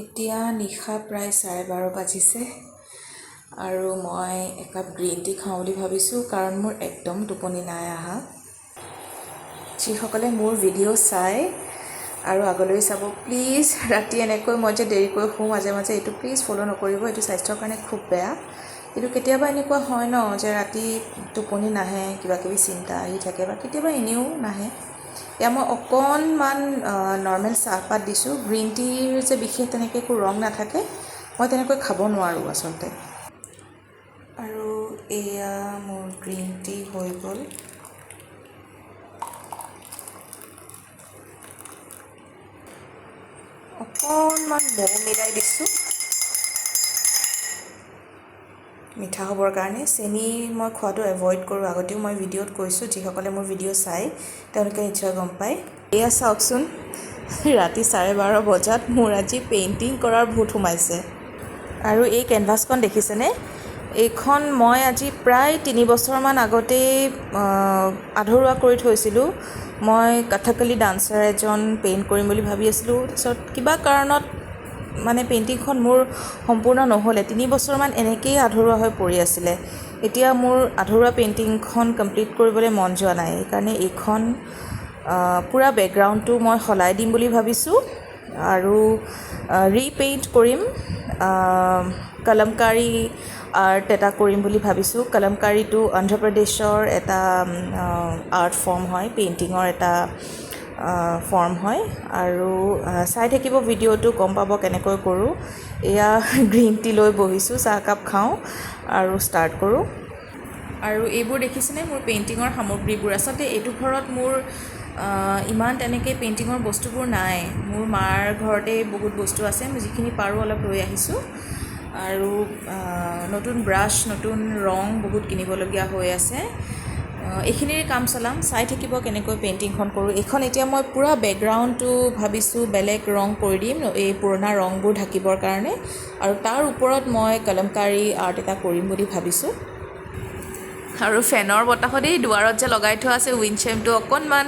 এতিয়া নিশা প্ৰায় 12:30 বাজিছে আৰু মই একাপ গ্ৰীণ টি খাওঁ বুলি ভাবিছোঁ কাৰণ মোৰ একদম টোপনি নাই অহা। যিসকলে মোৰ ভিডিঅ' চাই আৰু আগলৈ চাব প্লিজ, ৰাতি এনেকৈ মই যে দেৰিকৈ শুওঁ মাজে মাজে, এইটো প্লিজ ফ'ল' নকৰিব, এইটো স্বাস্থ্যৰ কাৰণে খুব বেয়া। কিন্তু কেতিয়াবা এনেকুৱা হয় ন যে ৰাতি টোপনি নাহে, কিবা কিবি চিন্তা আহি থাকে বা কেতিয়াবা এনেও নাহে। এতিয়া মই অকণমান নৰ্মেল চাহপাত দিছোঁ। গ্ৰীণ টিৰ যে বিশেষ তেনেকৈ একো ৰং নাথাকে, মই তেনেকৈ খাব নোৱাৰোঁ আচলতে। আৰু এয়া মোৰ গ্ৰীণ টি হৈ গ'ল। অকণমান মৌ মিলাই দিছোঁ মিঠা হ'বৰ কাৰণে। চেনি মই খোৱাটো এভইড কৰোঁ, আগতেও মই ভিডিঅ'ত কৈছোঁ, যিসকলে মোৰ ভিডিঅ' চাই তেওঁলোকে নিশ্চয় গম পায়। এয়া চাওকচোন, ৰাতি 12:30 বজাত মোৰ আজি পেইণ্টিং কৰাৰ ভূত সোমাইছে। আৰু এই কেনভাছখন দেখিছেনে? এইখন মই আজি প্ৰায় 3 বছৰমান আগতেই আধৰুৱা কৰি থৈছিলোঁ। মই কথকলি ডান্সাৰ এজন পেইণ্ট কৰিম বুলি ভাবি আছিলোঁ। তাৰপিছত কিবা কাৰণত মানে পেইণ্টিংখন মোৰ সম্পূৰ্ণ নহ'লে, 3 বছৰমান এনেকৈয়ে আধৰুৱা হৈ পৰি আছিলে। এতিয়া মোৰ আধৰুৱা পেইণ্টিংখন কমপ্লিট কৰিবলৈ মন যোৱা নাই, সেইকাৰণে এইখন পূৰা বেকগ্ৰাউণ্ডটো মই সলাই দিম বুলি ভাবিছোঁ আৰু ৰিপেইণ্ট কৰিম। কলমকাৰী আৰ্ট এটা কৰিম বুলি ভাবিছোঁ। কলমকাৰীটো অন্ধ্ৰপ্ৰদেশৰ এটা আৰ্ট ফৰ্ম হয়, পেইণ্টিঙৰ এটা ফৰ্ম হয়। আৰু চাই থাকিব ভিডিঅ'টো, গম পাব কেনেকৈ কৰোঁ। এয়া গ্ৰীণ টি লৈ বহিছোঁ, চাহকাপ খাওঁ আৰু ষ্টাৰ্ট কৰোঁ। আৰু এইবোৰ দেখিছেনে মোৰ পেইণ্টিঙৰ সামগ্ৰীবোৰ? আচলতে এইটো ঘৰত মোৰ ইমান তেনেকৈ পেইণ্টিঙৰ বস্তুবোৰ নাই। মোৰ মাৰ ঘৰতে বহুত বস্তু আছে, মই যিখিনি পাৰোঁ অলপ লৈ আহিছোঁ। আৰু নতুন ব্ৰাছ, নতুন ৰং বহুত কিনিবলগীয়া হৈ আছে। এইখিনিৰে কাম চলাম, চাই থাকিব কেনেকৈ পেইণ্টিংখন কৰোঁ। এইখন এতিয়া মই পূৰা বেকগ্ৰাউণ্ডটো ভাবিছোঁ বেলেগ ৰং কৰি দিম, এই পুৰণা ৰংবোৰ ঢাকিবৰ কাৰণে। আৰু তাৰ ওপৰত মই কলমকাৰী আৰ্ট এটা কৰিম বুলি ভাবিছোঁ। আৰু ফেনৰ বতাহতেই দুৱাৰত যে লগাই থোৱা আছে উইণ্ডশ্বেমটো, অকণমান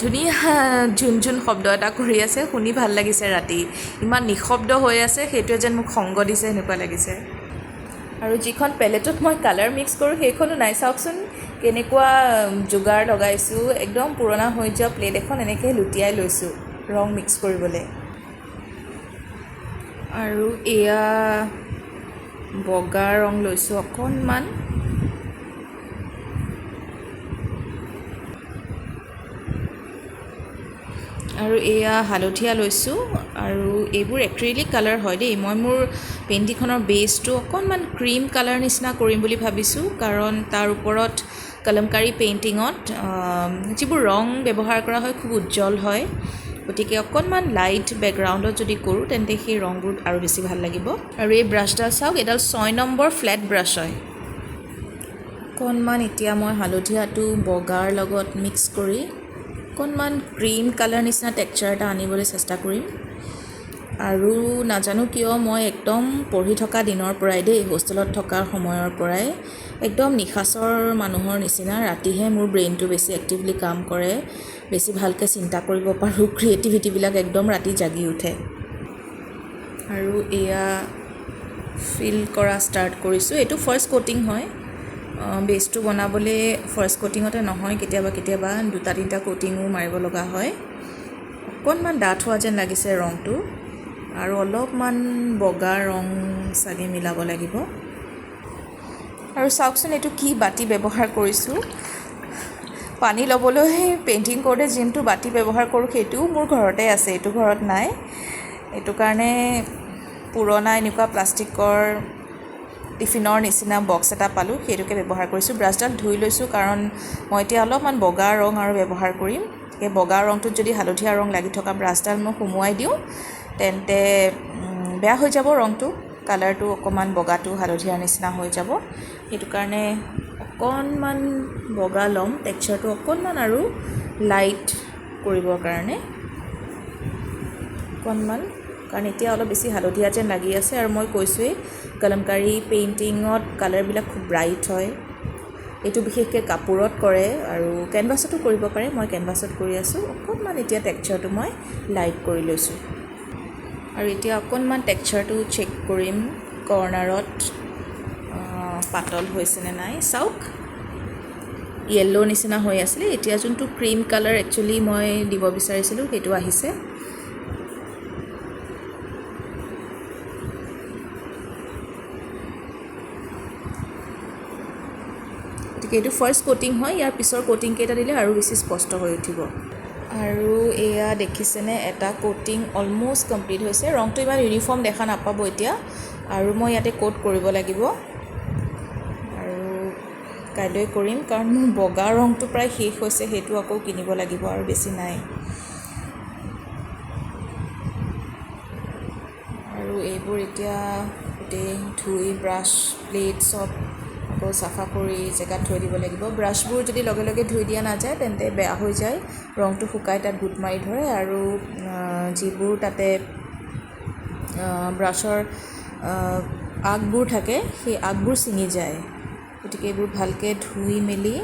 ধুনীয়া ঝুনঝুন শব্দ এটা কৰি আছে, শুনি ভাল লাগিছে ৰাতি। ইমান নিঃশব্দ হৈ আছে, সেইটোৱে যেন মোক সংগ দিছে এনেকুৱা লাগিছে। আৰু যিখন পেলেটত মই কালাৰ মিক্স কৰোঁ সেইখনো নাই। চাওকচোন কেনেকুৱা যোগাৰ লগাইছোঁ, একদম পুৰণা হৈ যোৱা প্লেট এখন এনেকৈ লুটিয়াই লৈছোঁ ৰং মিক্স কৰিবলৈ। আৰু এয়া বগা ৰং লৈছোঁ অকণমান। আৰু এয়া হালধীয়া লৈছোঁ। আৰু এইবোৰ এক্ৰিলিক কালাৰ হয় দেই। মই মোৰ পেইণ্টিংখনৰ বেছটো অকণমান ক্ৰীম কালাৰ নিচিনা কৰিম বুলি ভাবিছোঁ, কাৰণ তাৰ ওপৰত কলমকাৰী পেইণ্টিঙত যিবোৰ ৰং ব্যৱহাৰ কৰা হয় খুব উজ্জ্বল হয়। গতিকে অকণমান লাইট বেকগ্ৰাউণ্ডত যদি কৰোঁ তেন্তে সেই ৰংবোৰ আৰু বেছি ভাল লাগিব। আৰু এই ব্ৰাছডাল চাওক, এডাল 6 নম্বৰ ফ্লেট ব্ৰাছ হয়। অকণমান এতিয়া মই হালধীয়াটো বগাৰ লগত মিক্স কৰি অকণমান ক্ৰীম কালাৰ নিচিনা টেক্সচাৰ এটা আনিবলৈ চেষ্টা কৰিম। আৰু নাজানো কিয় মই একদম পঢ়ি থকা দিনৰ পৰাই দেই, হোষ্টেলত থকাৰ সময়ৰ পৰাই একদম নিশাচৰ মানুহৰ নিচিনা ৰাতিহে মোৰ ব্ৰেইনটো বেছি এক্টিভলি কাম কৰে, বেছি ভালকৈ চিন্তা কৰিব পাৰোঁ, ক্ৰিয়েটিভিটিবিলাক একদম ৰাতি জাগি উঠে। আৰু এয়া ফিল কৰা ষ্টাৰ্ট কৰিছোঁ। এইটো ফাৰ্ষ্ট কোটিং হয়। বেছটো বনাবলৈ ফাৰ্ষ্ট কোটিঙতে নহয়, কেতিয়াবা 2-3টা কোটিঙো মাৰিব লগা হয়। অকণমান ডাঠ হোৱা যেন লাগিছে ৰংটো, আৰু অলপমান বগা ৰং চাগে মিলাব লাগিব। আৰু চাওকচোন এইটো কি বাতি ব্যৱহাৰ কৰিছোঁ। পানী ল'বলৈ পেইণ্টিং কৰোঁতে যোনটো বাতি ব্যৱহাৰ কৰোঁ সেইটোও মোৰ ঘৰতে আছে, এইটো ঘৰত নাই। এইটো কাৰণে পুৰণা এনেকুৱা প্লাষ্টিকৰ টিফিনৰ নিচিনা বক্স এটা পালোঁ, সেইটোকে ব্যৱহাৰ কৰিছোঁ। ব্ৰাছডাল ধুই লৈছোঁ কাৰণ মই এতিয়া অলপমান বগা ৰং আৰু ব্যৱহাৰ কৰিম। সেই বগা ৰংটোত যদি হালধীয়া ৰং লাগি থকা ব্ৰাছডাল মই সুমুৱাই দিওঁ তেন্তে বেয়া হৈ যাব ৰংটো, কালাৰটো অকণমান বগাটো হালধীয়াৰ নিচিনা হৈ যাব। সেইটো কাৰণে অকণমান বগা ল'ম, টেক্সচাৰটো অকণমান আৰু লাইট কৰিবৰ কাৰণে অকণমান, কাৰণ এতিয়া অলপ বেছি হালধীয়া যেন লাগি আছে। আৰু মই কৈছোঁৱেই কলমকাৰী পেইণ্টিঙত কালাৰবিলাক খুব ব্ৰাইট হয়। এইটো বিশেষকৈ কাপোৰত কৰে আৰু কেনভাছতো কৰিব পাৰে, মই কেনভাছত কৰি আছোঁ। অকণমান এতিয়া টেক্সচাৰটো মই লাইট কৰি লৈছোঁ। আৰু এতিয়া অকণমান টেক্সচাৰটো চেক কৰিম কৰ্নাৰত পাতল হৈছেনে নাই। চাওক য়েল্ল' নিচিনা হৈ আছিলে, এতিয়া যোনটো ক্ৰীম কালাৰ একচুৱেলি মই দিব বিচাৰিছিলোঁ সেইটো আহিছে। গতিকে এইটো ফাৰ্ষ্ট কোটিং হয়, ইয়াৰ পিছৰ কোটিংকেইটা দিলে আৰু বেছি স্পষ্ট হৈ উঠিব। আৰু এয়া দেখিছেনে এটা কোটিং অলম'ষ্ট কমপ্লিট হৈছে। ৰংটো ইমান ইউনিফৰ্ম দেখা নাপাব এতিয়া, আৰু মই ইয়াতে কোট কৰিব লাগিব আৰু কাইলৈ কৰিম, কাৰণ মোৰ বগা ৰংটো প্ৰায় শেষ হৈছে, সেইটো আকৌ কিনিব লাগিব আৰু বেছি নাই। আৰু এইবোৰ এতিয়া গোটেই ধুই ব্ৰাছ প্লেট চব আকৌ চাফা কৰি জেগাত থৈ দিব লাগিব। ব্ৰাছবোৰ যদি লগে লগে ধুই দিয়া নাযায় তেন্তে বেয়া হৈ যায়, ৰংটো শুকাই তাত গোট মাৰি ধৰে আৰু যিবোৰ তাতে ব্ৰাছৰ আগবোৰ থাকে সেই আগবোৰ ছিঙি যায়। গতিকে এইবোৰ ভালকৈ ধুই মেলি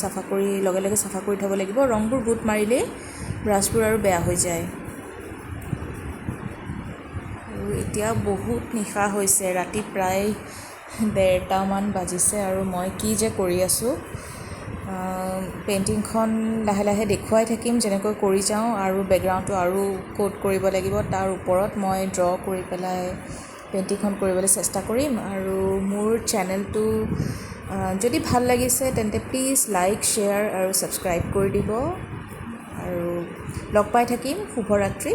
চাফা কৰি লগে লগে চাফা কৰি থ'ব লাগিব। ৰংবোৰ গোট মাৰিলেই ব্ৰাছবোৰ আৰু বেয়া হৈ যায়। আৰু এতিয়া বহুত নিশা হৈছে, ৰাতি প্ৰায় 1:30মান বাজিছে আৰু মই কি যে কৰি আছোঁ। পেইণ্টিংখন লাহে লাহে দেখুৱাই থাকিম যেনেকৈ কৰি যাওঁ, আৰু বেকগ্ৰাউণ্ডটো আৰু কোট কৰিব লাগিব। তাৰ ওপৰত মই ড্ৰ কৰি পেলাই পেইণ্টিংখন কৰিবলৈ চেষ্টা কৰিম। আৰু মোৰ চেনেলটো যদি ভাল লাগিছে তেন্তে প্লিজ লাইক, শ্বেয়াৰ আৰু ছাবস্ক্ৰাইব কৰি দিব। আৰু লগ পাই থাকিম। শুভৰাত্ৰি।